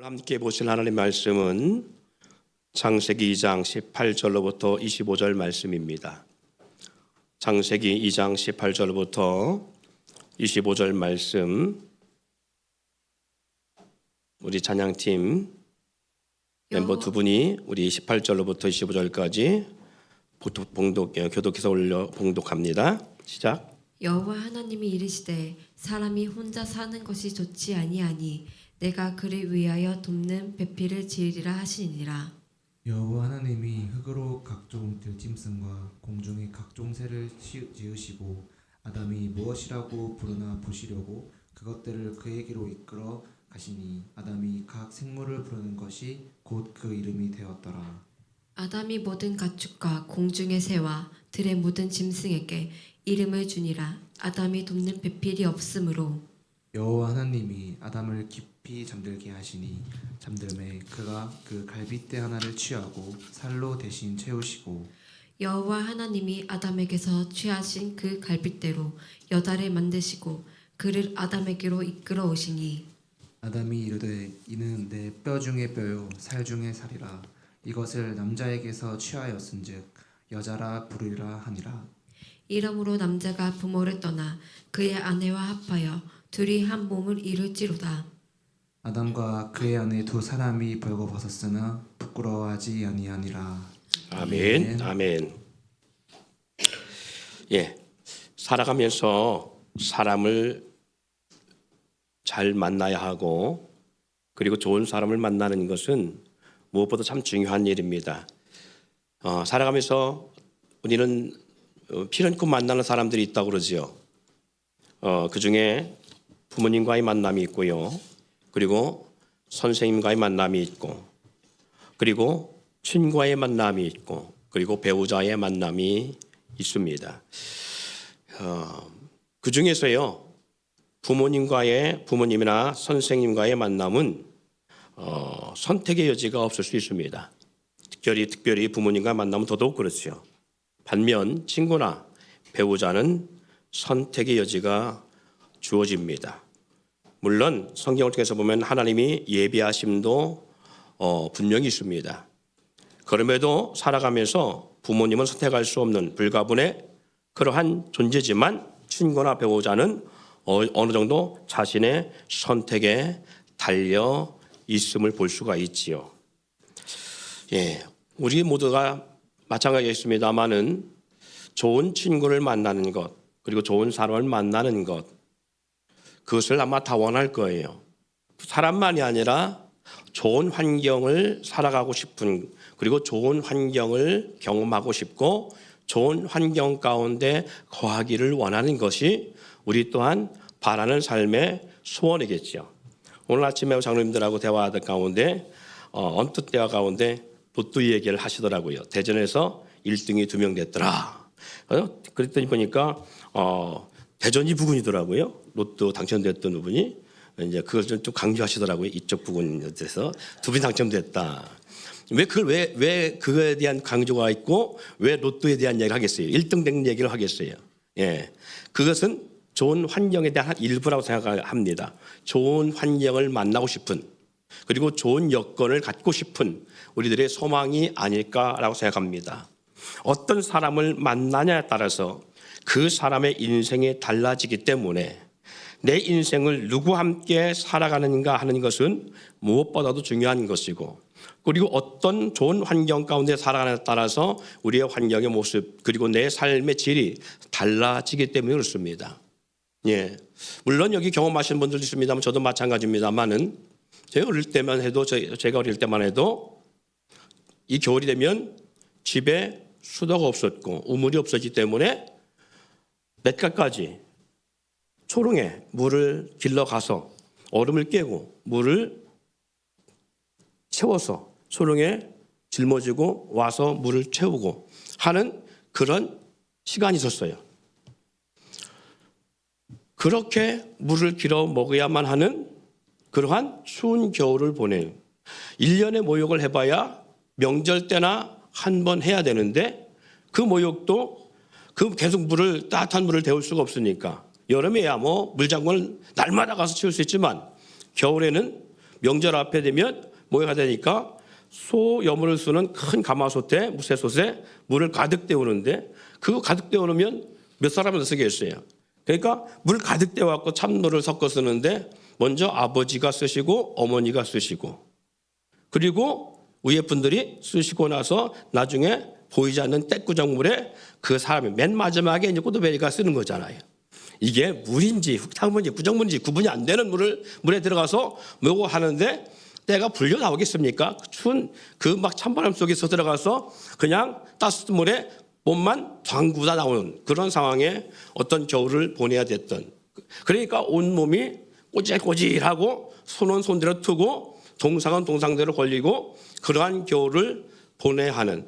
함께 보실 하나님의 말씀은 창세기 2장 18절로부터 25절 말씀입니다. 창세기 2장 18절부터 25절 말씀, 우리 찬양팀 멤버 두 분이 우리 18절로부터 25절까지 교독해서 올려 봉독합니다. 시작. 여호와 하나님이 이르시되 사람이 혼자 사는 것이 좋지 아니하니 내가 그를 위하여 돕는 배필을 지으리라 하시니라. 여호와 하나님이 흙으로 각종 들짐승과 공중의 각종 새를 지으시고 아담이 무엇이라고 부르나 보시려고 그것들을 그에게로 이끌어 가시니 아담이 각 생물을 부르는 것이 곧 그 이름이 되었더라. 아담이 모든 가축과 공중의 새와 들의 모든 짐승에게 이름을 주니라. 아담이 돕는 배필이 없으므로 여호와 하나님이 아담을 깊이 잠들게 하시니 잠들매 그가 그 갈빗대 하나를 취하고 살로 대신 채우시고 여호와 하나님이 아담에게서 취하신 그 갈빗대로 여다를 만드시고 그를 아담에게로 이끌어 오시니 아담이 이르되 이는 내 뼈 중에 뼈요 살 중에 살이라. 이것을 남자에게서 취하였은즉 여자라 부르리라 하니라. 이러므로 남자가 부모를 떠나 그의 아내와 합하여 둘이 한 몸을 이룰지로다. 아담과 그의 아내 두 사람이 벌거벗었으나 부끄러워하지 아니하니라. 아멘. 아멘. 예, 살아가면서 사람을 잘 만나야 하고 그리고 좋은 사람을 만나는 것은 무엇보다 참 중요한 일입니다. 살아가면서 우리는 필연코 만나는 사람들이 있다고 그러지요. 그 중에 부모님과의 만남이 있고요. 그리고 선생님과의 만남이 있고, 그리고 친구와의 만남이 있고, 그리고 배우자의 만남이 있습니다. 그 중에서요, 부모님이나 선생님과의 만남은 선택의 여지가 없을 수 있습니다. 특별히 부모님과 만나면 더더욱 그렇죠. 반면 친구나 배우자는 선택의 여지가 주어집니다. 물론 성경을 통해서 보면 하나님이 예비하심도 분명히 있습니다. 그럼에도 살아가면서 부모님은 선택할 수 없는 불가분의 그러한 존재지만 친구나 배우자는 어느 정도 자신의 선택에 달려 있음을 볼 수가 있지요. 예, 우리 모두가 마찬가지겠습니다만은 좋은 친구를 만나는 것, 그리고 좋은 사람을 만나는 것, 그것을 아마 다 원할 거예요. 사람만이 아니라 좋은 환경을 살아가고 싶은, 그리고 좋은 환경을 경험하고 싶고 좋은 환경 가운데 거하기를 원하는 것이 우리 또한 바라는 삶의 소원이겠죠. 오늘 아침에 장로님들하고 대화하던 가운데 언뜻 대화 가운데 로또 얘기를 하시더라고요. 대전에서 1등이 2명 됐더라. 그랬더니 보니까 대전이 부근이더라고요. 로또 당첨됐던 분이 이제 그걸 좀 강조하시더라고요. 이쪽 부근에서 두 분이 당첨됐다. 왜 그거에 대한 강조가 있고 왜 로또에 대한 얘기를 하겠어요? 1등 된 얘기를 하겠어요. 예, 그것은 좋은 환경에 대한 일부라고 생각합니다. 좋은 환경을 만나고 싶은, 그리고 좋은 여건을 갖고 싶은 우리들의 소망이 아닐까라고 생각합니다. 어떤 사람을 만나냐에 따라서 그 사람의 인생이 달라지기 때문에 내 인생을 누구와 함께 살아가는가 하는 것은 무엇보다도 중요한 것이고, 그리고 어떤 좋은 환경 가운데 살아가느냐에 따라서 우리의 환경의 모습, 그리고 내 삶의 질이 달라지기 때문에 그렇습니다. 예, 물론 여기 경험하신 분들도 있습니다만 저도 마찬가지입니다만은 제가 어릴 때만 해도 이 겨울이 되면 집에 수도가 없었고 우물이 없었기 때문에 냇가까지 초롱에 물을 길러 가서 얼음을 깨고 물을 채워서 초롱에 짊어지고 와서 물을 채우고 하는 그런 시간이 있었어요. 그렇게 물을 길어 먹어야만 하는 그러한 추운 겨울을 보내는 1년의 모욕을 해봐야 명절 때나 한 번 해야 되는데 그 모욕도 계속 따뜻한 물을 데울 수가 없으니까 여름에야 물장군을 날마다 가서 치울 수 있지만 겨울에는 명절 앞에 되면 뭐가 되니까 소 여물을 쓰는 큰 가마솥에 무쇠솥에 물을 가득 데우는데 그거 가득 데우면 몇 사람을 쓰겠어요. 그러니까 물 가득 데워갖고 찬물을 섞어 쓰는데 먼저 아버지가 쓰시고 어머니가 쓰시고 그리고 위에 분들이 쓰시고 나서 나중에 보이지 않는 떼꾸정물에 그 사람이 맨 마지막에 이제 꼬드베리가 쓰는 거잖아요. 이게 물인지 흙탕물인지 구정물인지 구분이 안 되는 물에 들어가서 뭐고 하는데 때가 불려 나오겠습니까? 추운 그 막 찬바람 속에서 들어가서 그냥 따뜻한 물에 몸만 담그다 나오는 그런 상황에 어떤 겨울을 보내야 됐던. 그러니까 온몸이 꼬질꼬질하고 손은 손대로 트고 동상은 동상대로 걸리고 그러한 겨울을 보내야 하는.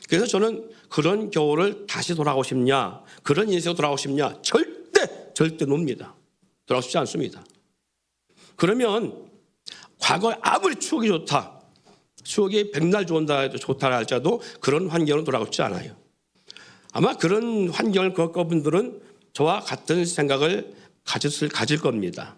그래서 저는 그런 겨울을 다시 돌아가고 싶냐, 그런 인생으로 돌아가고 싶냐, 절대 놉니다. 돌아가고 싶지 않습니다. 그러면 과거에 아무리 추억이 좋다, 추억이 백날 좋다 할지라도 그런 환경으로 돌아가고 싶지 않아요. 아마 그런 환경을 겪은 분들은 저와 같은 생각을 가질 겁니다.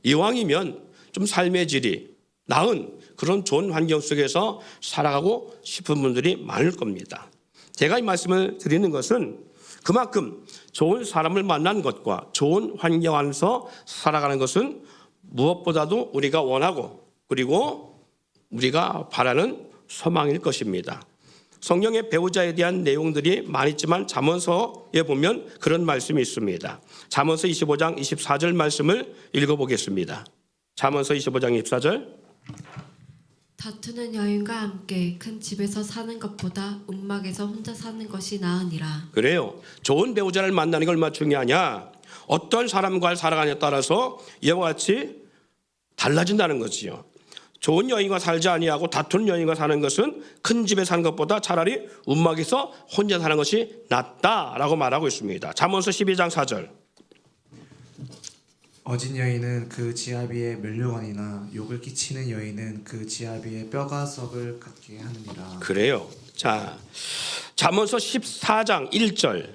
이왕이면 좀 삶의 질이 나은 그런 좋은 환경 속에서 살아가고 싶은 분들이 많을 겁니다. 제가 이 말씀을 드리는 것은 그만큼 좋은 사람을 만나는 것과 좋은 환경 안에서 살아가는 것은 무엇보다도 우리가 원하고 그리고 우리가 바라는 소망일 것입니다. 성경의 배우자에 대한 내용들이 많이 있지만 잠언서에 보면 그런 말씀이 있습니다. 잠언서 25장 24절 말씀을 읽어보겠습니다. 잠언서 25장 24절. 다투는 여인과 함께 큰 집에서 사는 것보다 움막에서 혼자 사는 것이 나으니라. 그래요. 좋은 배우자를 만나는 게 얼마나 중요하냐. 어떤 사람과 살아가냐에 따라서 이와 같이 달라진다는 거지요. 좋은 여인과 살지 아니하고 다투는 여인과 사는 것은 큰 집에 사는 것보다 차라리 움막에서 혼자 사는 것이 낫다라고 말하고 있습니다. 잠언서 12장 4절. 어진 여인은 그 지아비의 면류관이나 욕을 끼치는 여인은 그 지아비의 뼈가석을 갖게 하느니라. 그래요. 자, 잠언서 14장 1절.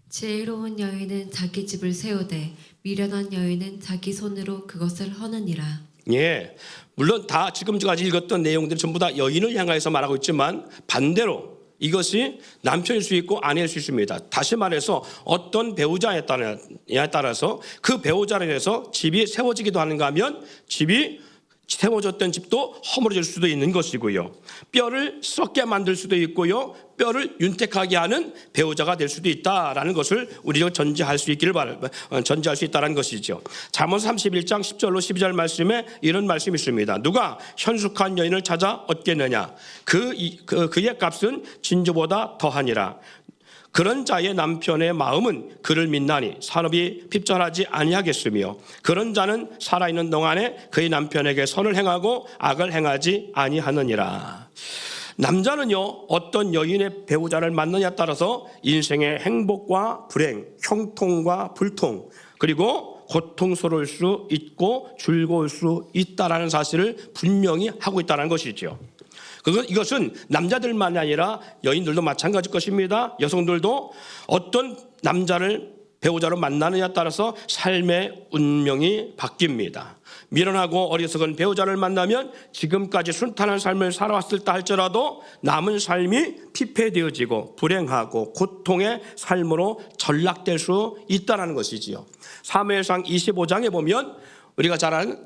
지혜로운 여인은 자기 집을 세우되 미련한 여인은 자기 손으로 그것을 허느니라. 예, 물론 다 지금까지 읽었던 내용들이 전부 다 여인을 향해서 말하고 있지만 반대로 이것이 남편일 수 있고 아내일 수 있습니다. 다시 말해서 어떤 배우자에 따라서 그 배우자로 인해서 집이 세워지기도 하는가 하면 집이 세워졌던 집도 허물어질 수도 있는 것이고요. 뼈를 썩게 만들 수도 있고요. 뼈를 윤택하게 하는 배우자가 될 수도 있다라는 것을 우리가 전제할 수 있다는 것이죠. 잠언서 31장 10절로 12절 말씀에 이런 말씀이 있습니다. 누가 현숙한 여인을 찾아 얻겠느냐? 그의 값은 진주보다 더하니라. 그런 자의 남편의 마음은 그를 믿나니 산업이 핍절하지 아니하겠으며 그런 자는 살아있는 동안에 그의 남편에게 선을 행하고 악을 행하지 아니하느니라. 남자는요 어떤 여인의 배우자를 만나냐에 따라서 인생의 행복과 불행, 형통과 불통 그리고 고통스러울 수 있고 즐거울 수 있다라는 사실을 분명히 하고 있다는 것이죠. 이것은 남자들만이 아니라 여인들도 마찬가지일 것입니다. 여성들도 어떤 남자를 배우자로 만나느냐에 따라서 삶의 운명이 바뀝니다. 미련하고 어리석은 배우자를 만나면 지금까지 순탄한 삶을 살아왔을 때 할지라도 남은 삶이 피폐되어지고 불행하고 고통의 삶으로 전락될 수 있다는 것이지요. 사무엘상 25장에 보면 우리가 잘 아는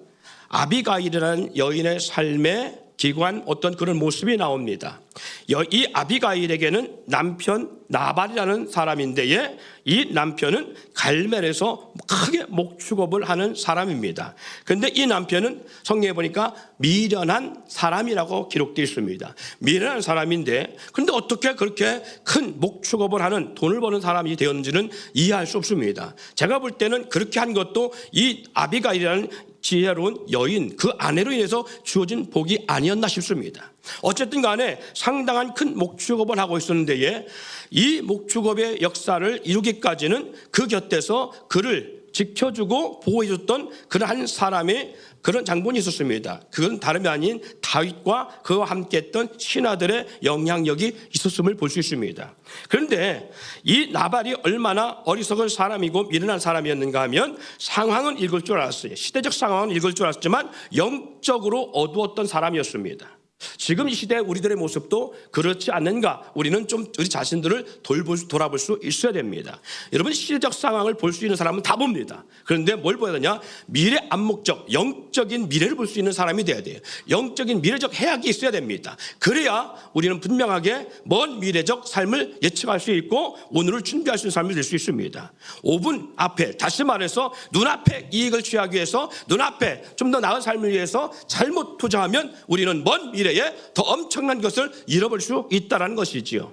아비가일이라는 여인의 삶의 기관 어떤 그런 모습이 나옵니다. 이 아비가일에게는 남편 나발이라는 사람인데 이 남편은 갈멜에서 크게 목축업을 하는 사람입니다. 그런데 이 남편은 성경에 보니까 미련한 사람이라고 기록되어 있습니다. 미련한 사람인데 그런데 어떻게 그렇게 큰 목축업을 하는 돈을 버는 사람이 되었는지는 이해할 수 없습니다. 제가 볼 때는 그렇게 한 것도 이 아비가일이라는 지혜로운 여인 그 아내로 인해서 주어진 복이 아니었나 싶습니다. 어쨌든 간에 상당한 큰 목축업을 하고 있었는데 이 목축업의 역사를 이루기까지는 그 곁에서 그를 지켜주고 보호해줬던 그런 한 사람의 그런 장본이 있었습니다. 그건 다름이 아닌 다윗과 그와 함께했던 신하들의 영향력이 있었음을 볼 수 있습니다. 그런데 이 나발이 얼마나 어리석은 사람이고 미련한 사람이었는가 하면 상황은 읽을 줄 알았어요. 시대적 상황은 읽을 줄 알았지만 영적으로 어두웠던 사람이었습니다. 지금 이 시대 우리들의 모습도 그렇지 않는가? 우리는 좀 우리 자신들을 돌아볼 수 있어야 됩니다. 여러분, 시대적 상황을 볼 수 있는 사람은 다 봅니다. 그런데 뭘 봐야 되냐? 미래 암묵적 영적인 미래를 볼 수 있는 사람이 돼야 돼요. 영적인 미래적 해악이 있어야 됩니다. 그래야 우리는 분명하게 먼 미래적 삶을 예측할 수 있고 오늘을 준비할 수 있는 삶이 될 수 있습니다. 5분 앞에, 다시 말해서 눈앞에 이익을 취하기 위해서, 눈앞에 좀 더 나은 삶을 위해서 잘못 투자하면 우리는 먼 미래에 더 엄청난 것을 잃어버릴 수 있다는 것이지요.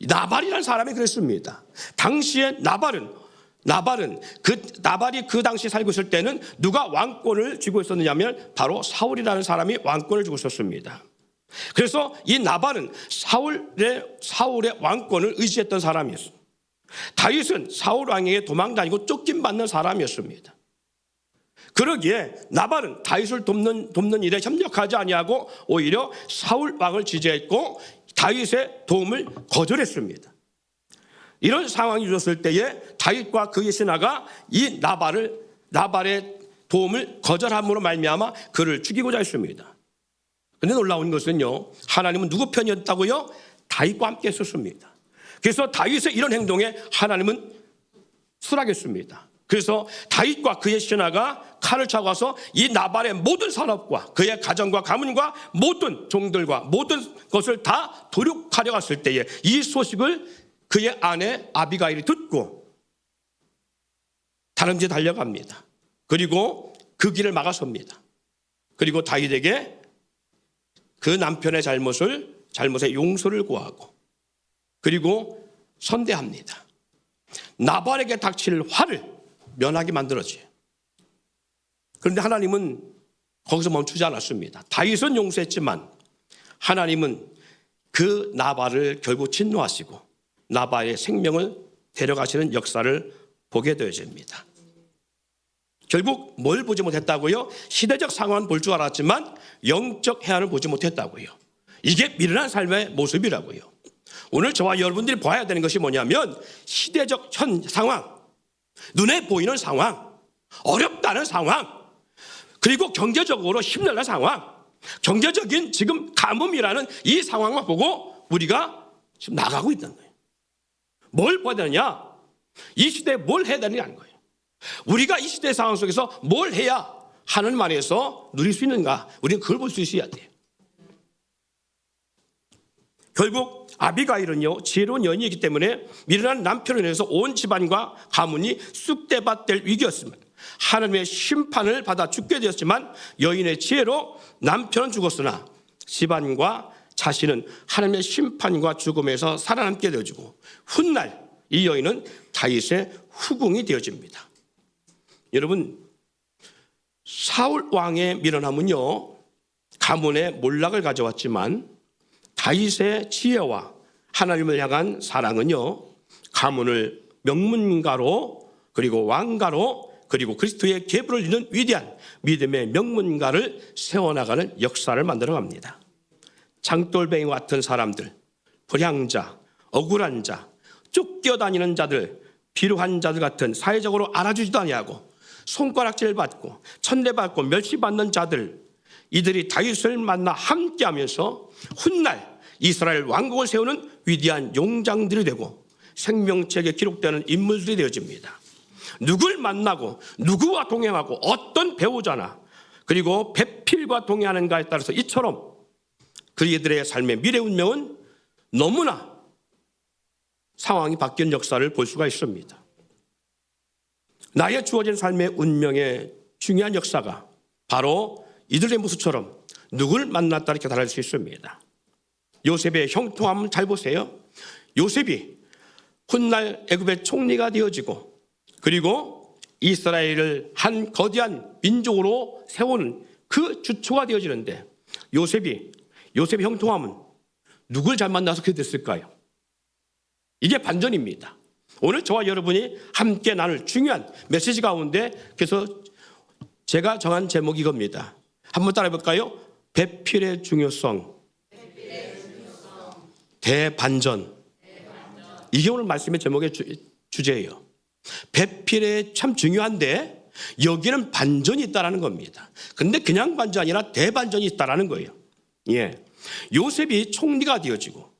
나발이라는 사람이 그랬습니다. 당시에 나발이 그 당시 살고 있을 때는 누가 왕권을 쥐고 있었느냐면 바로 사울이라는 사람이 왕권을 쥐고 있었습니다. 그래서 이 나발은 사울의 왕권을 의지했던 사람이었습니다. 다윗은 사울 왕에게 도망다니고 쫓김받는 사람이었습니다. 그러기에 나발은 다윗을 돕는 일에 협력하지 아니하고 오히려 사울 왕을 지지했고 다윗의 도움을 거절했습니다. 이런 상황이 있었을 때에 다윗과 그의 신하가 이 나발의 도움을 거절함으로 말미암아 그를 죽이고자 했습니다. 그런데 놀라운 것은요, 하나님은 누구 편이었다고요? 다윗과 함께 했었습니다. 그래서 다윗의 이런 행동에 하나님은 수락했습니다. 그래서 다윗과 그의 신하가 칼을 차고 와서 이 나발의 모든 산업과 그의 가정과 가문과 모든 종들과 모든 것을 다 도륙하려 갔을 때에 이 소식을 그의 아내 아비가일이 듣고 다른 데 달려갑니다. 그리고 그 길을 막아섭니다. 그리고 다윗에게 그 남편의 잘못의 용서를 구하고 그리고 선대합니다. 나발에게 닥칠 화를 면하게 만들어져요. 그런데 하나님은 거기서 멈추지 않았습니다. 다윗은 용서했지만 하나님은 그 나발을 결국 진노하시고 나발의 생명을 데려가시는 역사를 보게 되어집니다. 결국 뭘 보지 못했다고요? 시대적 상황은 볼 줄 알았지만 영적 해안을 보지 못했다고요. 이게 미련한 삶의 모습이라고요. 오늘 저와 여러분들이 봐야 되는 것이 뭐냐면 시대적 현 상황, 눈에 보이는 상황, 어렵다는 상황, 그리고 경제적으로 힘들는 상황, 경제적인 지금 가뭄이라는 이 상황만 보고 우리가 지금 나가고 있다는 거예요. 뭘 봐야 되느냐? 이 시대에 뭘 해야 되느냐는 거예요. 우리가 이 시대 상황 속에서 뭘 해야 하나님 안에서 누릴 수 있는가? 우리는 그걸 볼 수 있어야 돼요. 결국 아비가일은요, 지혜로운 여인이기 때문에 미련한 남편을 인해서 온 집안과 가문이 쑥대밭 될 위기였습니다. 하나님의 심판을 받아 죽게 되었지만 여인의 지혜로 남편은 죽었으나 집안과 자신은 하나님의 심판과 죽음에서 살아남게 되어지고 훗날 이 여인은 다윗의 후궁이 되어집니다. 여러분, 사울 왕의 미련함은요, 가문의 몰락을 가져왔지만 다윗의 지혜와 하나님을 향한 사랑은요, 가문을 명문가로 그리고 왕가로 그리고 그리스도의 계보를 이루는 위대한 믿음의 명문가를 세워나가는 역사를 만들어갑니다. 장돌뱅이와 같은 사람들, 불량자, 억울한 자, 쫓겨다니는 자들, 비루한 자들 같은 사회적으로 알아주지도 아니하고 손가락질 받고 천대받고 멸시받는 자들, 이들이 다윗을 만나 함께하면서 훗날 이스라엘 왕국을 세우는 위대한 용장들이 되고 생명책에 기록되는 인물들이 되어집니다. 누굴 만나고 누구와 동행하고 어떤 배우자나 그리고 배필과 동행하는가에 따라서 이처럼 그들의 삶의 미래 운명은 너무나 상황이 바뀐 역사를 볼 수가 있습니다. 나의 주어진 삶의 운명의 중요한 역사가 바로 이들의 모습처럼 누굴 만났다 이렇게 달할 수 있습니다. 요셉의 형통함을 잘 보세요. 요셉이 훗날 애굽의 총리가 되어지고 그리고 이스라엘을 한 거대한 민족으로 세우는 그 주초가 되어지는데 요셉의 형통함은 누굴 잘 만나서 그렇게 됐을까요? 이게 반전입니다. 오늘 저와 여러분이 함께 나눌 중요한 메시지 가운데 그래서 제가 정한 제목이 이겁니다. 한번 따라해 볼까요? 배필의 중요성. 대반전. 이게 오늘 말씀의 제목의 주제예요. 배필에 참 중요한데 여기는 반전이 있다라는 겁니다. 근데 그냥 반전이 아니라 대반전이 있다라는 거예요. 예. 요셉이 총리가 되어지고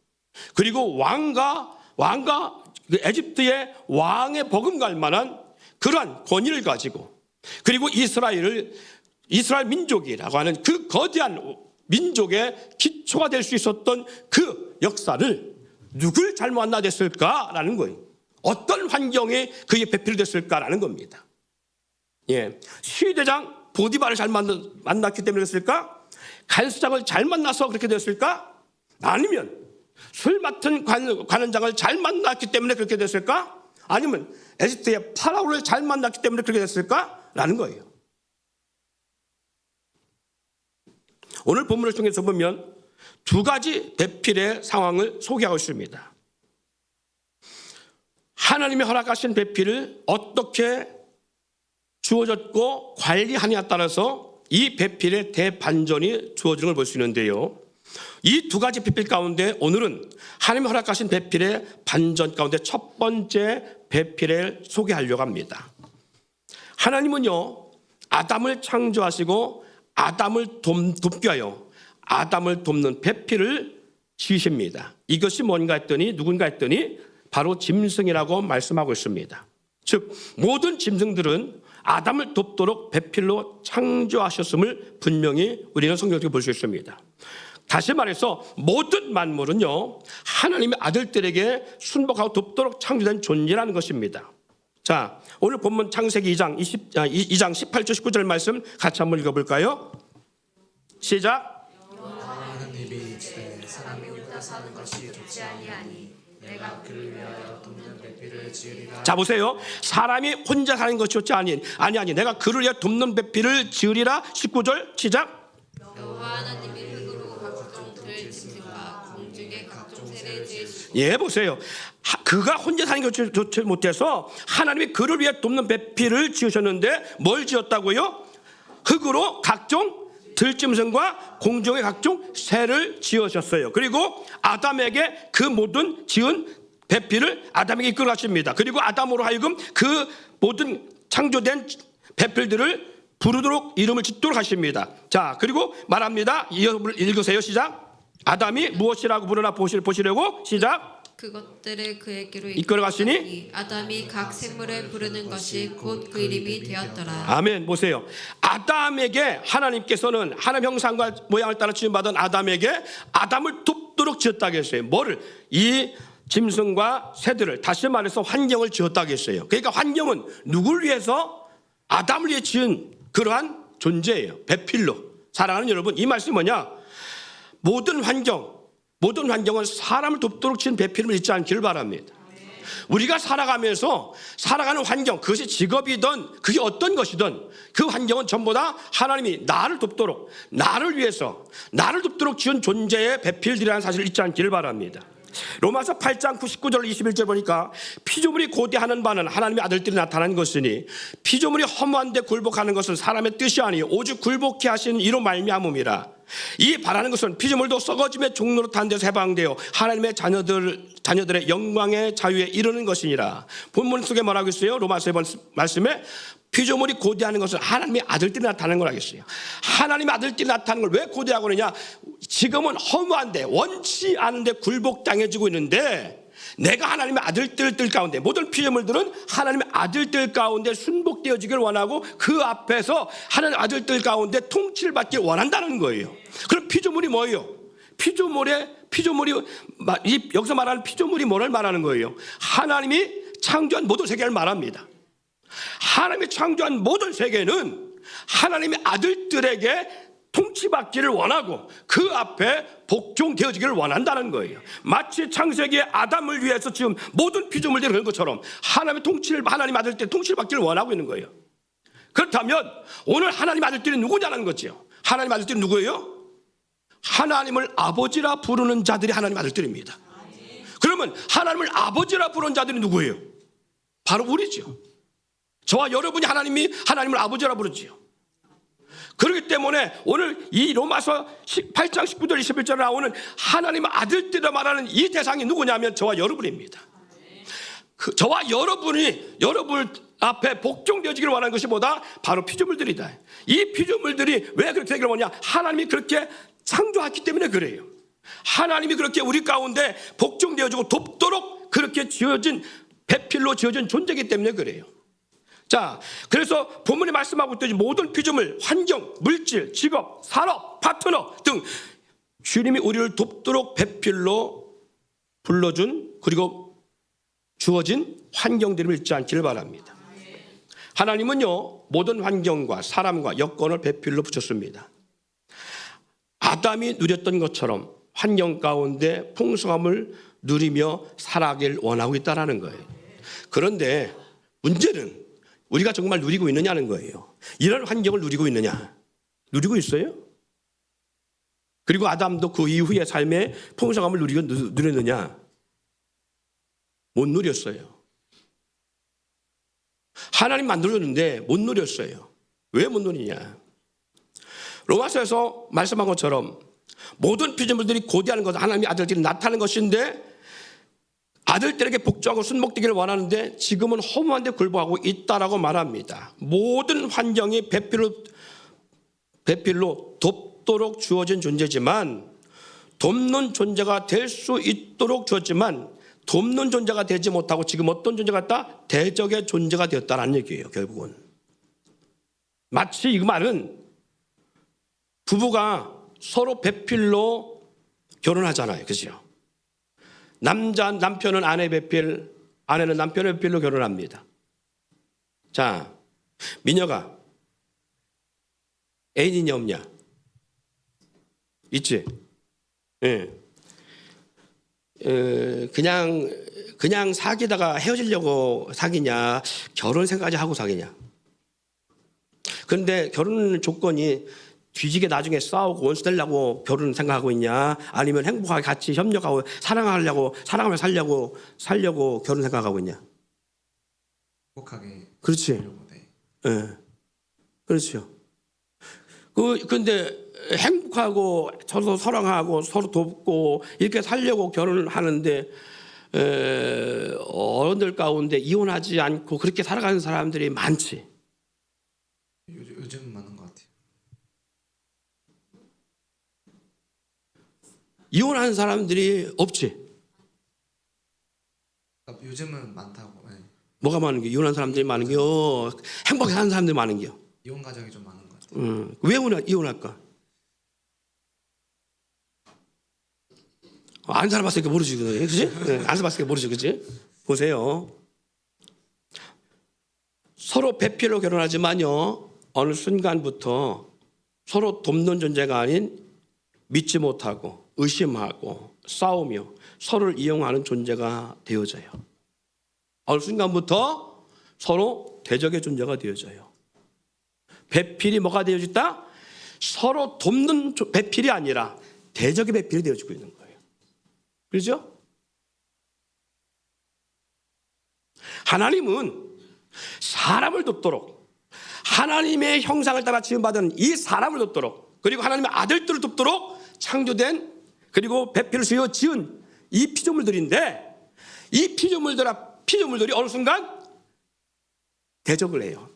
그리고 왕과 에집트의 왕의 버금갈 만한 그러한 권위를 가지고 그리고 이스라엘 민족이라고 하는 그 거대한 민족의 기초가 될 수 있었던 그 역사를 누굴 잘못 만나댔을까라는 거예요. 어떤 환경에 그게 배필됐을까라는 겁니다. 예, 시대장 보디바를 잘 만났기 때문에 그랬을까? 간수장을 잘 만나서 그렇게 됐을까? 아니면 술 맡은 관원장을 잘 만났기 때문에 그렇게 됐을까? 아니면 에집트의 파라오를 잘 만났기 때문에 그렇게 됐을까? 라는 거예요. 오늘 본문을 통해서 보면 두 가지 배필의 상황을 소개하고 있습니다. 하나님이 허락하신 배필을 어떻게 주어졌고 관리하느냐에 따라서 이 배필의 대반전이 주어지는 걸 볼 수 있는데요. 이 두 가지 배필 가운데 오늘은 하나님이 허락하신 배필의 반전 가운데 첫 번째 배필을 소개하려고 합니다. 하나님은요, 아담을 창조하시고 아담을 돕기 위하여 아담을 돕는 배필을 지으십니다. 이것이 뭔가 했더니 누군가 했더니 바로 짐승이라고 말씀하고 있습니다. 즉 모든 짐승들은 아담을 돕도록 배필로 창조하셨음을 분명히 우리는 성경에서 볼 수 있습니다. 다시 말해서 모든 만물은요 하나님의 아들들에게 순복하고 돕도록 창조된 존재라는 것입니다. 자, 오늘 본문 창세기 2장 18절 19절 말씀 같이 한번 읽어볼까요? 시작. 하나님이 이르시되 사람이 혼자 사는 것이 좋지 아니하니 내가 그를 위하여 돕는 배필을 지으리라. 자 보세요. 사람이 혼자 사는 것이 좋지 아니 내가 그를 위해 돕는 배필을 지으리라. 19절 시작. 여호와 하나님이 흙으로 각종 들짐승과 공중의 각종 새를 지으시고 예, 보세요. 그가 혼자 사는 것이 좋지 못해서 하나님이 그를 위해 돕는 배필을 지으셨는데 뭘 지었다고요? 흙으로 각종 들짐승과 공중의 각종 새를 지으셨어요. 그리고 아담에게 그 모든 지은 배필을 아담에게 이끌어 가십니다. 그리고 아담으로 하여금 그 모든 창조된 배필들을 부르도록 이름을 짓도록 하십니다. 자, 그리고 말합니다. 읽으세요. 시작. 아담이 무엇이라고 부르나 보시려고. 시작. 그것들을 그에게로 이끌어 가시니 아담이 각 생물을 부르는 것이 곧 그 이름이 되었더라. 아멘. 보세요. 아담에게 하나님께서는 하나님 형상과 모양을 따라 지음받은 아담에게 아담을 돕도록 지었다고 했어요. 뭐를? 이 짐승과 새들을, 다시 말해서 환경을 지었다고 했어요. 그러니까 환경은 누굴 위해서? 아담을 위해 지은 그러한 존재예요. 배필로. 사랑하는 여러분, 이 말씀이 뭐냐? 모든 환경은 사람을 돕도록 지은 배필을 잊지 않기를 바랍니다. 우리가 살아가면서 살아가는 환경, 그것이 직업이든 그게 어떤 것이든 그 환경은 전부 다 하나님이 나를 돕도록, 나를 위해서 나를 돕도록 지은 존재의 배필들이라는 사실을 잊지 않기를 바랍니다. 로마서 8장 19절 21절 보니까 피조물이 고대하는 바는 하나님의 아들들이 나타난 것이니 피조물이 허무한데 굴복하는 것은 사람의 뜻이 아니요 오직 굴복케 하시는 이로 말미암음이라. 이 바라는 것은 피조물도 썩어짐의 종로로 탄 데서 해방되어 하나님의 자녀들의 영광의 자유에 이르는 것이니라. 본문 속에 뭐라고 있어요? 로마서 1번 말씀에 피조물이 고대하는 것은 하나님의 아들들이 나타나는 걸 하겠어요. 하나님의 아들들이 나타나는 걸 왜 고대하고 그러냐? 지금은 허무한데 원치 않은데 굴복당해지고 있는데 내가 하나님의 아들들 가운데 모든 피조물들은 하나님의 아들들 가운데 순복되어지길 원하고 그 앞에서 하나님의 아들들 가운데 통치를 받길 원한다는 거예요. 그럼 피조물이 뭐예요? 피조물이 여기서 말하는 피조물이 뭐를 말하는 거예요? 하나님이 창조한 모든 세계를 말합니다. 하나님이 창조한 모든 세계는 하나님의 아들들에게 통치받기를 원하고 그 앞에 복종되어지기를 원한다는 거예요. 마치 창세기에 아담을 위해서 지금 모든 피조물들이 그런 것처럼 하나님 아들들이 통치를 받기를 원하고 있는 거예요. 그렇다면 오늘 하나님 아들들이 누구냐는 거죠. 하나님 아들들이 누구예요? 하나님을 아버지라 부르는 자들이 하나님 아들들입니다. 그러면 하나님을 아버지라 부르는 자들이 누구예요? 바로 우리죠. 저와 여러분이 하나님을 아버지라 부르지요. 그렇기 때문에 오늘 이 로마서 8장 19절 21절에 나오는 하나님 아들들이라 말하는 이 대상이 누구냐면 저와 여러분입니다. 저와 여러분 앞에 복종되어지기를 원하는 것이 뭐다? 바로 피조물들이다. 이 피조물들이 왜 그렇게 되기를 원하냐? 하나님이 그렇게 창조했기 때문에 그래요. 하나님이 그렇게 우리 가운데 복종되어지고 돕도록 그렇게 지어진 배필로 지어진 존재이기 때문에 그래요. 자, 그래서 본문에 말씀하고 있듯이 모든 피조물, 환경, 물질, 직업, 산업, 파트너 등 주님이 우리를 돕도록 배필로 불러준 그리고 주어진 환경들을 잊지 않기를 바랍니다. 하나님은요, 모든 환경과 사람과 여건을 배필로 붙였습니다. 아담이 누렸던 것처럼 환경 가운데 풍성함을 누리며 살아가길 원하고 있다는 거예요. 그런데 문제는 우리가 정말 누리고 있느냐는 거예요. 이런 환경을 누리고 있느냐? 누리고 있어요? 그리고 아담도 그 이후의 삶의 풍성함을 누렸느냐? 못 누렸어요. 하나님 만들었는데 못 누렸어요. 왜 못 누리냐? 로마서에서 말씀한 것처럼 모든 피조물들이 고대하는 것은 하나님의 아들들이 나타나는 것인데 아들들에게 복종하고 순목되기를 원하는데 지금은 허무한 데 굴복하고 있다라고 말합니다. 모든 환경이 배필로 돕도록 주어진 존재지만 돕는 존재가 될 수 있도록 주었지만 돕는 존재가 되지 못하고 지금 어떤 존재가 됐다? 대적의 존재가 되었다는 얘기예요. 결국은 마치 이 말은 부부가 서로 배필로 결혼하잖아요. 그죠? 남편은 아내 배필, 아내는 남편의 배필로 결혼합니다. 자, 민혁아, 애인 있냐 없냐? 있지? 예. 그냥 사귀다가 헤어지려고 사귀냐, 결혼 생각까지 하고 사귀냐? 그런데 결혼 조건이 뒤지게 나중에 싸우고 원수 되려고 결혼 생각하고 있냐? 아니면 행복하게 같이 협력하고 사랑하며 살려고 결혼 생각하고 있냐? 행복하게. 그렇지. 네. 예. 그렇죠. 근데 행복하고 서로 사랑하고 서로 돕고 이렇게 살려고 결혼을 하는데 어른들 가운데 이혼하지 않고 그렇게 살아가는 사람들이 많지. 요즘 많은 것 같아요. 이혼하는 사람들이 없지. 요즘은 많다고. 네. 뭐가 많은 게 이혼한 사람들이 많은 게요. 행복하게 사는 사람들이 많은 게요. 이혼 가정이 좀 많은 것 같아요. 왜 이혼할까? 안 살아봤으니까 모르지, 그지? 안 살아봤으니까 모르지, 그지? 보세요. 서로 배필로 결혼하지만요, 어느 순간부터 서로 돕는 존재가 아닌 믿지 못하고 의심하고 싸우며 서로를 이용하는 존재가 되어져요. 어느 순간부터 서로 대적의 존재가 되어져요. 배필이 뭐가 되어졌다? 서로 돕는 배필이 아니라 대적의 배필이 되어지고 있는 거예요. 그렇죠? 하나님은 사람을 돕도록 하나님의 형상을 따라 지음받은 이 사람을 돕도록 그리고 하나님의 아들들을 돕도록 창조된 그리고 배필을 씌워 지은 이 피조물들인데 이 피조물들이 어느 순간 대적을 해요.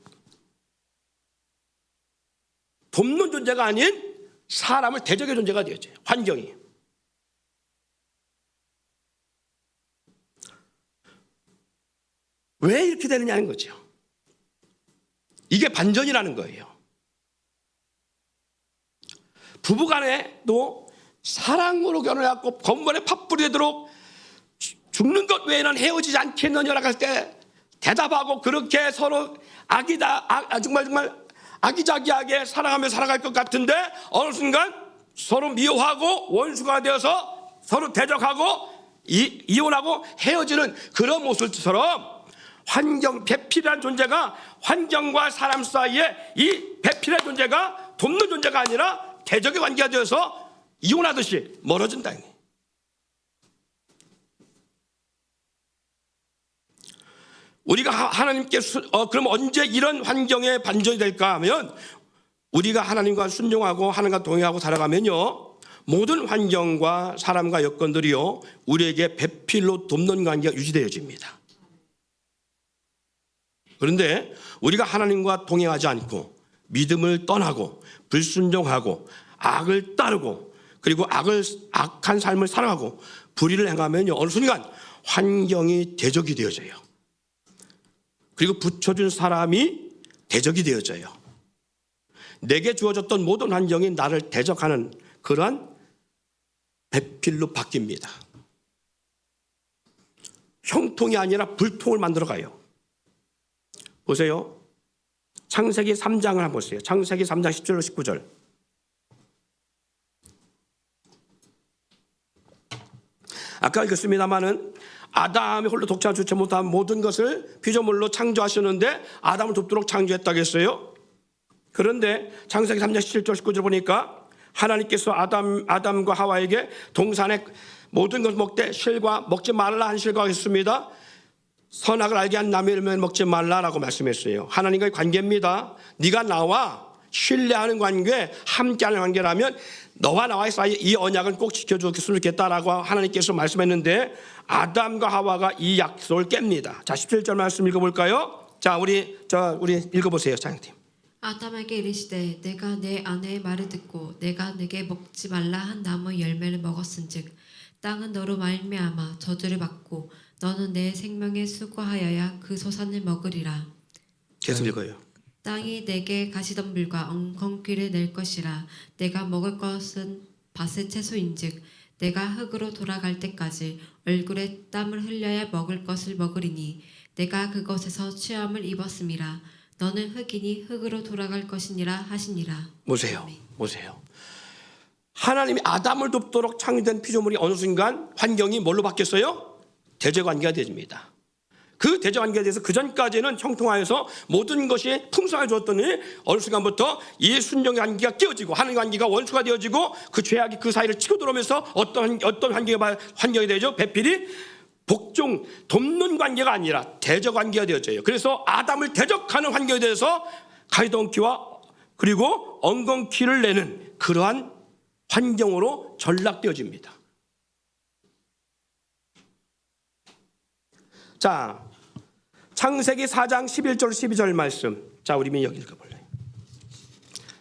돕는 존재가 아닌 사람을 대적의 존재가 되어져요. 환경이. 왜 이렇게 되느냐는 거죠. 이게 반전이라는 거예요. 부부간에도 사랑으로 결혼해갖고 건물에 팥불이 되도록 죽는 것 외에는 헤어지지 않겠느냐라고 할 때 대답하고 그렇게 서로 정말 아기자기하게 사랑하며 살아갈 것 같은데 어느 순간 서로 미워하고 원수가 되어서 서로 대적하고 이혼하고 헤어지는 그런 모습처럼 배필이라는 존재가 환경과 사람 사이에 이 배필의 존재가 돕는 존재가 아니라 대적의 관계가 되어서 이혼하듯이 멀어진다. 우리가 하나님께 그럼 언제 이런 환경에 반전이 될까 하면 우리가 하나님과 순종하고 하나님과 동행하고 살아가면요, 모든 환경과 사람과 여건들이요 우리에게 배필로 돕는 관계가 유지되어집니다. 그런데 우리가 하나님과 동행하지 않고 믿음을 떠나고 불순종하고 악을 따르고 그리고 악한 삶을 살아가고 불의를 행하면요, 어느 순간 환경이 대적이 되어져요. 그리고 붙여준 사람이 대적이 되어져요. 내게 주어졌던 모든 환경이 나를 대적하는 그러한 배필로 바뀝니다. 형통이 아니라 불통을 만들어가요. 보세요. 창세기 3장을 한번 보세요. 창세기 3장 10절로 19절. 아까 읽었습니다마는 아담이 홀로 독자를 주체 못한 모든 것을 피조물로 창조하셨는데 아담을 돕도록 창조했다고 했어요. 그런데 창세기 3장 17절 19절 보니까 하나님께서 아담과 하와에게 동산의 모든 것을 먹되 실과 먹지 말라 한 실과 했습니다. 선악을 알게 한 나무의 열매를 먹지 말라라고 말씀했어요. 하나님과의 관계입니다. 네가 나와 신뢰하는 관계, 함께하는 관계라면 너와 나와의 사이 이 언약은 꼭 지켜줬으면 좋겠다라고 하나님께서 말씀했는데 아담과 하와가 이 약속을 깹니다. 자, 17절 말씀 읽어볼까요? 자, 우리 읽어보세요, 장님. 아담에게 이르시되 내가 내 아내의 말을 듣고 내가 내게 먹지 말라 한 나무의 열매를 먹었은즉 땅은 너로 말미암아 저주를 받고 너는 내 생명에 수고하여야 그 소산을 먹으리라. 계속 읽어요. 땅이 내게 가시덤불과 엉겅퀴를 낼 것이라. 내가 먹을 것은 밭의 채소인즉 내가 흙으로 돌아갈 때까지 얼굴에 땀을 흘려야 먹을 것을 먹으리니 내가 그것에서 취함을 입었음이라. 너는 흙이니 흙으로 돌아갈 것이니라 하시니라. 보세요. 하나님이 아담을 돕도록 창조된 피조물이 어느 순간 환경이 뭘로 바뀌었어요? 대적관계가 되집니다. 그 대적관계에 대해서 그전까지는 형통하여서 모든 것이 풍성하게 주었더니 어느 순간부터 이 순종의 관계가 깨어지고 하나님의 관계가 원수가 되어지고 그 죄악이 그 사이를 치고 들어오면서 어떤 환경이 되죠? 배필이 복종, 돕는 관계가 아니라 대적관계가 되어져요. 그래서 아담을 대적하는 환경에 대해서 가시덤불과 그리고 엉겅퀴를 내는 그러한 환경으로 전락되어집니다. 자, 창세기 4장 11절 12절 말씀. 자, 우리 여기 읽어볼래요.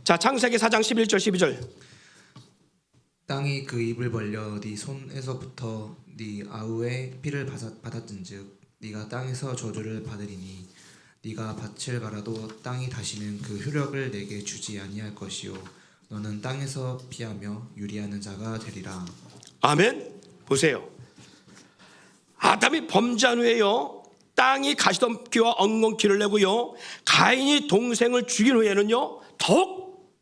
자, 창세기 4장 11절 12절. 땅이 그 입을 벌려 네 손에서부터 네 아우의 피를 받았은즉 네가 땅에서 저주를 받으리니 네가 밭을 갈아도 땅이 다시는 그 효력을 내게 주지 아니할 것이요 너는 땅에서 피하며 유리하는 자가 되리라. 아멘. 보세요. 아담이 범죄한 후에요, 땅이 가시덤불과 엉겅퀴를 내고요, 가인이 동생을 죽인 후에는요 더욱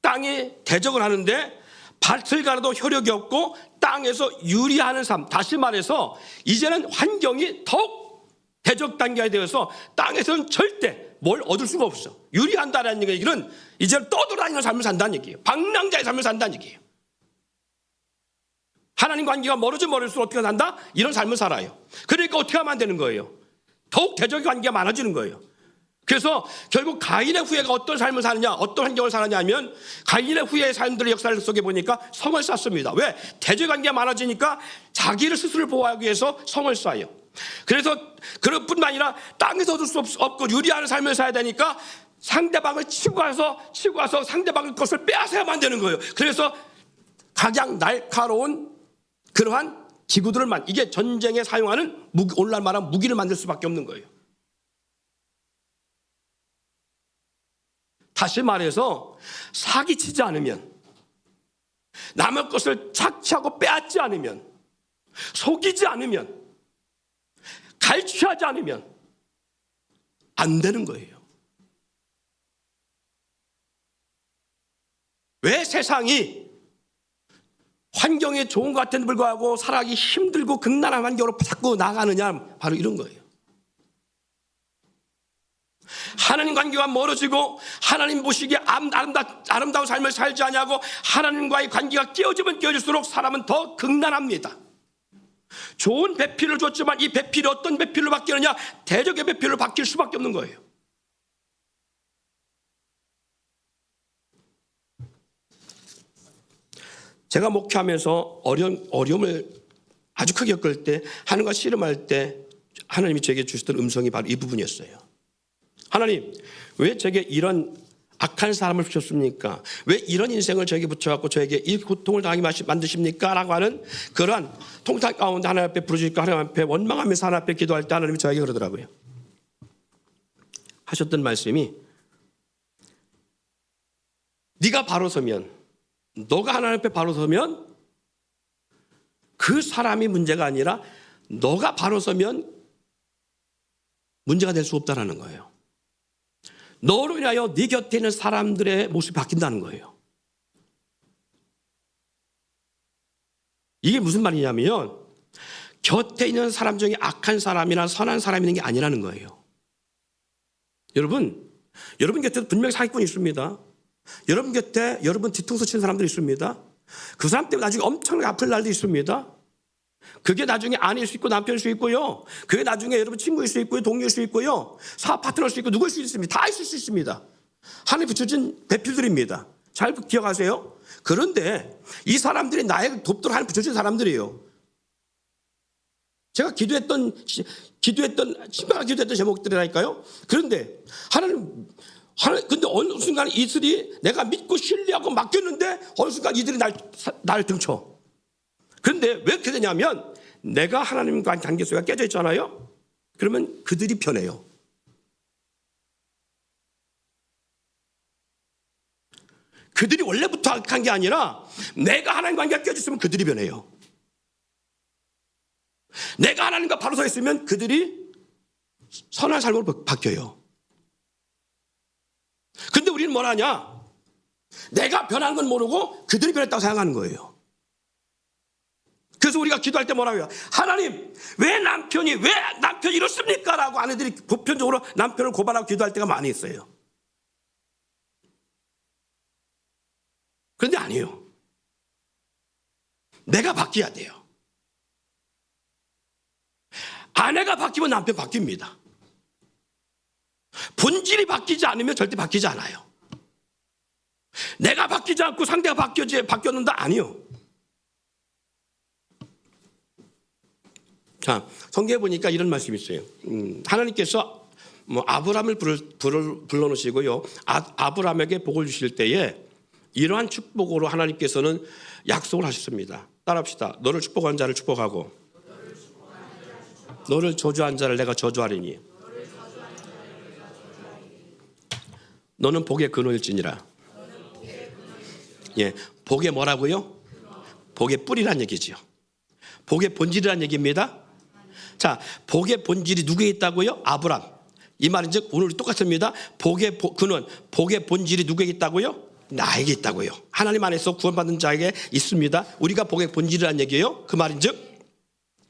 땅이 대적을 하는데 밭을 갈아도 효력이 없고 땅에서 유리하는 삶, 다시 말해서 이제는 환경이 더욱 대적 단계가 되어서 땅에서는 절대 뭘 얻을 수가 없어. 유리한다라는 얘기는 이제는 떠돌아다니는 삶을 산다는 얘기예요. 방랑자의 삶을 산다는 얘기예요. 하나님 관계가 멀어질수록 어떻게 산다? 이런 삶을 살아요. 그러니까 어떻게 하면 안 되는 거예요? 더욱 대적의 관계가 많아지는 거예요. 그래서 결국 가인의 후예가 어떤 삶을 사느냐, 어떤 환경을 사느냐 하면 가인의 후예의 삶들의 역사를 속에 보니까 성을 쌓습니다. 왜? 대적 관계가 많아지니까 자기를 스스로 보호하기 위해서 성을 쌓아요. 그래서 그럴 뿐만 아니라 땅에서 얻을 수 없고 유리하는 삶을 살아야 되니까 상대방을 치고 가서 상대방의 것을 빼앗아야만 되는 거예요. 그래서 가장 날카로운 그러한 기구들을 이게 전쟁에 사용하는 오늘날 말하면 무기를 만들 수밖에 없는 거예요. 다시 말해서 사기치지 않으면, 남의 것을 착취하고 빼앗지 않으면, 속이지 않으면, 갈취하지 않으면 안 되는 거예요. 왜 세상이 환경이 좋은 것 같은데 불구하고 살아가기 힘들고 극난한 환경으로 자꾸 나가느냐, 바로 이런 거예요. 하나님 관계가 멀어지고 하나님 보시기에 아름다운 삶을 살지 않냐고 하나님과의 관계가 깨어지면 깨어질수록 사람은 더 극난합니다. 좋은 배필을 줬지만 이 배필이 어떤 배필로 바뀌느냐? 대적의 배필로 바뀔 수밖에 없는 거예요. 제가 목회하면서 어려움을 아주 크게 겪을 때, 하나님과 씨름할 때 하나님이 제게 주시던 음성이 바로 이 부분이었어요. 하나님, 왜 제게 이런 악한 사람을 주셨습니까? 왜 이런 인생을 저에게 붙여갖고 저에게 이 고통을 당하게 만드십니까? 라고 하는 그러한 통탄 가운데 하나님 앞에 부르짖고 하나님 앞에 원망하면서 하나님 앞에 기도할 때 하나님이 저에게 그러더라고요. 하셨던 말씀이, 네가 바로 서면, 너가 하나님 앞에 바로 서면 그 사람이 문제가 아니라 너가 바로 서면 문제가 될 수 없다라는 거예요. 너로 인하여 네 곁에 있는 사람들의 모습이 바뀐다는 거예요. 이게 무슨 말이냐면 곁에 있는 사람 중에 악한 사람이나 선한 사람이 있는 게 아니라는 거예요. 여러분 곁에도 분명히 사기꾼이 있습니다. 여러분 곁에 여러분 뒤통수 치는 사람들이 있습니다. 그 사람 때문에 나중에 엄청나게 아플 날도 있습니다. 그게 나중에 아내일 수 있고 남편일 수 있고요. 그게 나중에 여러분 친구일 수 있고요. 동료일 수 있고요. 사업 파트너일 수 있고 누구일 수 있습니다. 다 있을 수 있습니다. 하나님 붙여준 배필들입니다. 잘 기억하세요. 그런데 이 사람들이 나에게 돕도록 하나님 붙여준 사람들이에요. 제가 기도했던 신명하게 기도했던 제목들이라니까요. 그런데 하나님 근데 어느 순간 이들이 내가 믿고 신뢰하고 맡겼는데 어느 순간 이들이 날 등쳐. 그런데 왜 이렇게 되냐면 내가 하나님과 관계소가 깨져 있잖아요. 그러면 그들이 변해요. 그들이 원래부터 악한 게 아니라 내가 하나님과 관계가 깨져 있으면 그들이 변해요. 내가 하나님과 바로 서 있으면 그들이 선한 삶으로 바뀌어요. 근데 우리는 뭘 하냐? 내가 변한 건 모르고 그들이 변했다고 생각하는 거예요. 그래서 우리가 기도할 때 뭐라고 해요? 하나님, 왜 남편이 이렇습니까? 라고 아내들이 보편적으로 남편을 고발하고 기도할 때가 많이 있어요. 그런데 아니에요. 내가 바뀌어야 돼요. 아내가 바뀌면 남편 바뀝니다. 본질이 바뀌지 않으면 절대 바뀌지 않아요. 내가 바뀌지 않고 상대가 바뀌었는다? 아니요. 자, 성경에 보니까 이런 말씀이 있어요. 하나님께서 아브라함을 불러놓으시고요. 아브라함에게 복을 주실 때에 이러한 축복으로 하나님께서는 약속을 하셨습니다. 따라합시다. 너를 축복한 자를 축복하고 너를 저주한 자를 내가 저주하리니 너는 복의 근원일지니라. 예, 복의 뭐라고요? 복의 뿌리란 얘기죠. 복의 본질이란 얘기입니다. 자, 복의 본질이 누구에 있다고요? 아브람. 이 말인즉 오늘 똑같습니다. 복의 근원, 복의 본질이 누구에 있다고요? 나에게 있다고요. 하나님 안에서 구원받은 자에게 있습니다. 우리가 복의 본질이란 얘기예요. 그 말인즉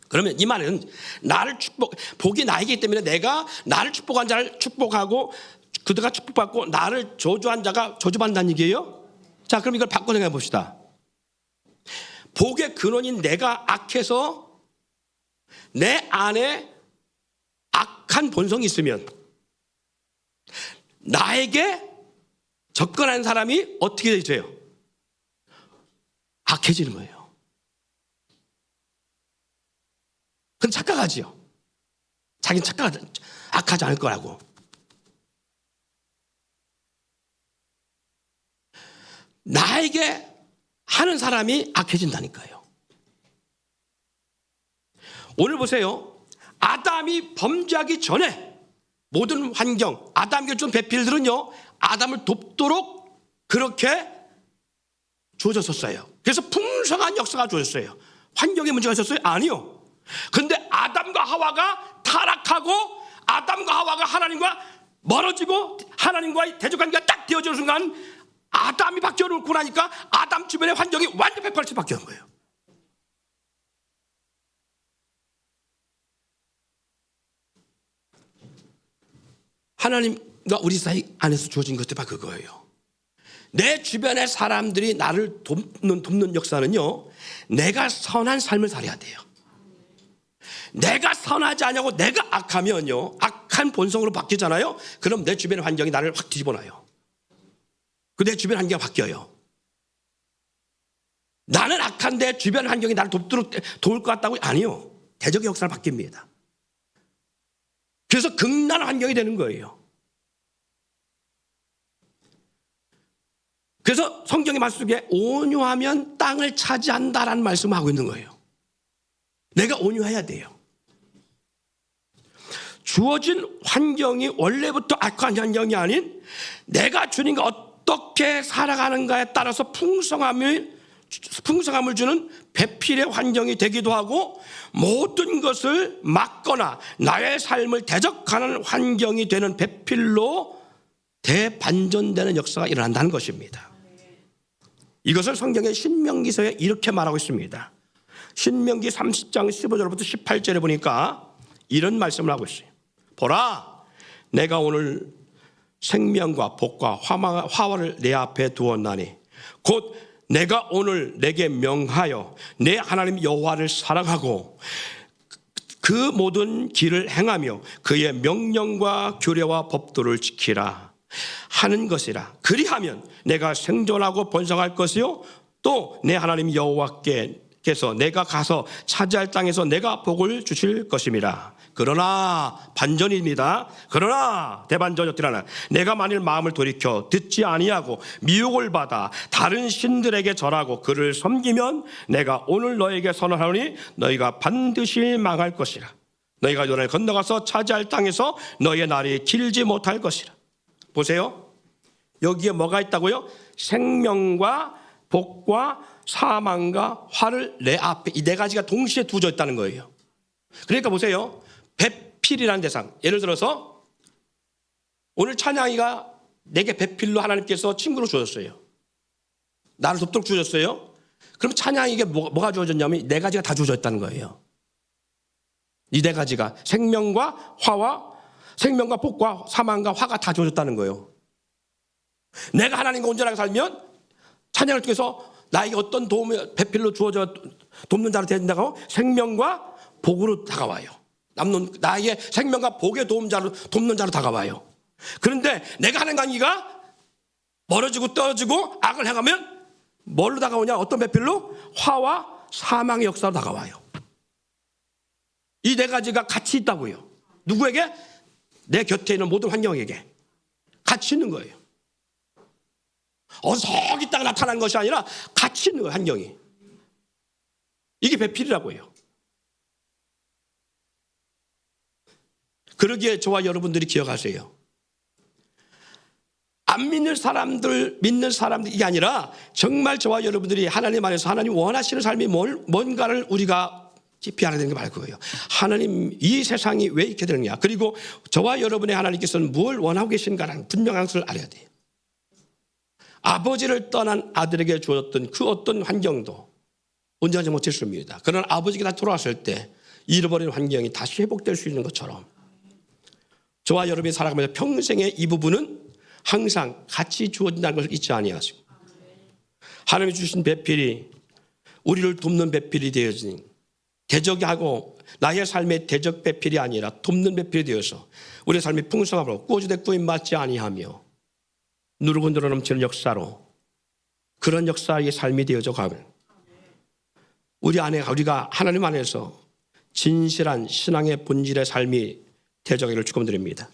그러면 이 말은 복이 나에게 있기 때문에 내가 나를 축복한 자를 축복하고 그들가 축복받고 나를 저주한 자가 저주받는다는 얘기예요. 자, 그럼 이걸 바꿔 생각해 봅시다. 복의 근원인 내가 악해서 내 안에 악한 본성이 있으면 나에게 접근하는 사람이 어떻게 되세요? 악해지는 거예요. 그럼 착각하지요. 자기는 악하지 않을 거라고. 나에게 하는 사람이 악해진다니까요. 오늘 보세요. 아담이 범죄하기 전에 모든 환경, 아담에게 준 배필들은요, 아담을 돕도록 그렇게 주어졌었어요. 그래서 풍성한 역사가 주어졌어요. 환경에 문제가 있었어요? 아니요. 근데 아담과 하와가 타락하고 아담과 하와가 하나님과 멀어지고 하나님과의 대적관계가 딱 되어지는 순간 아담이 바뀌어놓고 나니까 아담 주변의 환경이 완전 180도 바뀌는 거예요. 하나님과 우리 사이 안에서 주어진 것도 바로 그거예요. 내 주변의 사람들이 나를 돕는 역사는요, 내가 선한 삶을 살아야 돼요. 내가 선하지 않냐고 내가 악하면요, 악한 본성으로 바뀌잖아요. 그럼 내 주변의 환경이 나를 확 뒤집어놔요. 그 내 주변 환경이 바뀌어요. 나는 악한데 주변 환경이 나를 도울 것 같다고? 아니요. 대적의 역사를 바뀝니다. 그래서 극단한 환경이 되는 거예요. 그래서 성경의 말씀 속에 온유하면 땅을 차지한다라는 말씀을 하고 있는 거예요. 내가 온유해야 돼요. 주어진 환경이 원래부터 악한 환경이 아닌 내가 주님과 어떻게 살아가는가에 따라서 풍성함을 주는 배필의 환경이 되기도 하고 모든 것을 막거나 나의 삶을 대적하는 환경이 되는 배필로 대반전되는 역사가 일어난다는 것입니다. 이것을 성경의 신명기서에 이렇게 말하고 있습니다. 신명기 30장 15절부터 18절에 보니까 이런 말씀을 하고 있어요. 보라, 내가 오늘 생명과 복과 화활을 내 앞에 두었나니 곧 내가 오늘 내게 명하여 내 하나님 여호와를 사랑하고 그 모든 길을 행하며 그의 명령과 규례와 법도를 지키라 하는 것이라. 그리하면 내가 생존하고 번성할 것이요 또 내 하나님 여호와께서 내가 가서 차지할 땅에서 내가 복을 주실 것임이라. 그러나 반전입니다. 그러나 대반전이 어떻게 하나, 내가 만일 마음을 돌이켜 듣지 아니하고 미혹을 받아 다른 신들에게 절하고 그를 섬기면 내가 오늘 너에게 선언하노니 너희가 반드시 망할 것이라. 너희가 요단을 건너가서 차지할 땅에서 너희의 날이 길지 못할 것이라. 보세요. 여기에 뭐가 있다고요? 생명과 복과 사망과 화를 내 앞에, 이 네 가지가 동시에 두어져 있다는 거예요. 그러니까 보세요. 배필이라는 대상, 예를 들어서 오늘 찬양이가 내게 배필로 하나님께서 친구로 주셨어요. 나를 돕도록 주셨어요. 그럼 찬양이에게 뭐가 주어졌냐면 네 가지가 다 주어졌다는 거예요. 이 네 가지가 생명과 복과 사망과 화가 다 주어졌다는 거예요. 내가 하나님과 온전하게 살면 찬양을 통해서 나에게 어떤 도움을 배필로 주어져 돕는 자로 된다고 생명과 복으로 다가와요. 나에게 생명과 복의 돕는 자로 다가와요. 그런데 내가 하는 강의가 멀어지고 떨어지고 악을 행하면 뭘로 다가오냐? 어떤 배필로? 화와 사망의 역사로 다가와요. 이 네 가지가 같이 있다고요. 누구에게? 내 곁에 있는 모든 환경에게 같이 있는 거예요. 어서 있다가 나타난 것이 아니라 같이 있는 거예요. 환경이. 이게 배필이라고 해요. 그러기에 저와 여러분들이 기억하세요. 안 믿는 사람들, 믿는 사람들이 아니라 정말 저와 여러분들이 하나님 안에서 하나님 원하시는 삶이 뭔가를 우리가 깊이 알아야 되는 게 바로 그거예요. 하나님, 이 세상이 왜 이렇게 되느냐, 그리고 저와 여러분의 하나님께서는 뭘 원하고 계신가라는 분명한 것을 알아야 돼요. 아버지를 떠난 아들에게 주었던 그 어떤 환경도 온전하지 못했습니다. 그러나 아버지가 다시 돌아왔을 때 잃어버린 환경이 다시 회복될 수 있는 것처럼 저와 여러분이 살아가면서 평생의 이 부분은 항상 같이 주어진다는 것을 잊지 아니하시고, 하나님이 주신 배필이 우리를 돕는 배필이 되어진, 대적이 하고 나의 삶의 대적 배필이 아니라 돕는 배필이 되어서 우리의 삶이 풍성함으로 꾸어지되 꾸임받지 아니하며 누르고 늘어넘치는 역사로, 그런 역사의 삶이 되어져 가면 우리가 하나님 안에서 진실한 신앙의 본질의 삶이 되어가기를 축원드립니다.